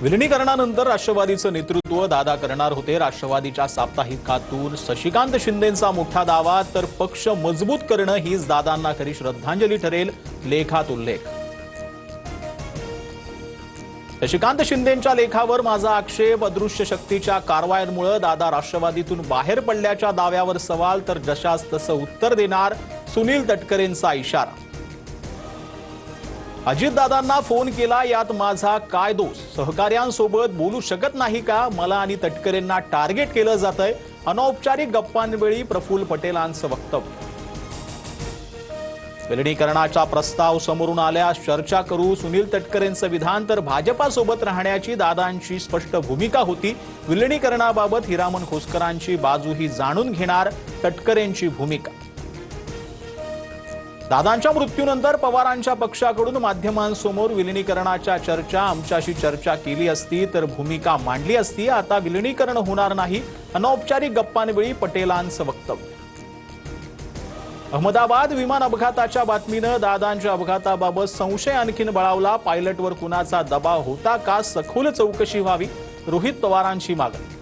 विलिनीकरणानंतर राष्ट्रवादीचं नेतृत्व दादा करणार होते। राष्ट्रवादीच्या साप्ताहिकातून शशिकांत शिंदेंचा मोठा दावा, तर पक्ष मजबूत करणं हीच दादांना खरी श्रद्धांजली ठरेल, लेखात उल्लेख। शशिकांत शिंदेंच्या लेखावर माझा आक्षेप, अदृश्य शक्तीच्या कारवायांमुळे दादा राष्ट्रवादीतून बाहेर पडल्याच्या दाव्यावर सवाल, तर जशास तसं उत्तर देणार, सुनील तटकरेंचा इशारा। अजितदादांना फोन केला, यात माझा काय दोष? सहकार्यांसोबत बोलू शकत नाही का? मला आणि तटकरेंना टार्गेट केलं जातंय। अनौपचारिक गप्पांवेळी प्रफुल्ल पटेलांचं वक्तव्य। विलिनीकरणाचा प्रस्ताव समोरून आल्यास चर्चा करू, सुनील तटकरेंचं विधान। तर भाजपासोबत राहण्याची दादांची स्पष्ट भूमिका होती। विलिनीकरणाबाबत हिरामन खोसकरांची बाजूही जाणून घेणार, तटकरेंची भूमिका। दादांच्या मृत्यूनंतर पवारांच्या पक्षाकडून माध्यमांसमोर विलिनीकरणाच्या चर्चा, आमच्याशी चर्चा केली असती तर भूमिका मांडली असती। आता विलिनीकरण होणार नाही, अनौपचारिक गप्पांवेळी पटेलांचं वक्तव्य। अहमदाबाद विमान अपघाताच्या बातमीनं दादांच्या अपघाताबाबत संशय आणखीन बळावला। पायलटवर कुणाचा दबाव होता का? सखोल चौकशी व्हावी, रोहित पवारांची मागणी।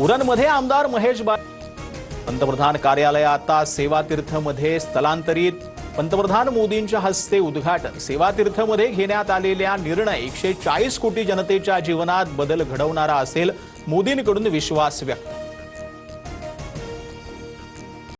उरणमध्ये आमदार महेश पंतप्रधान कार्यालय आता सेवातीर्थमध्ये स्थलांतरित। पंतप्रधान मोदींच्या हस्ते उद्घाटन। सेवातीर्थमध्ये घेण्यात आलेल्या निर्णय 140 कोटी जनतेच्या जीवनात बदल घडवणारा असेल, मोदींकडून विश्वास व्यक्त।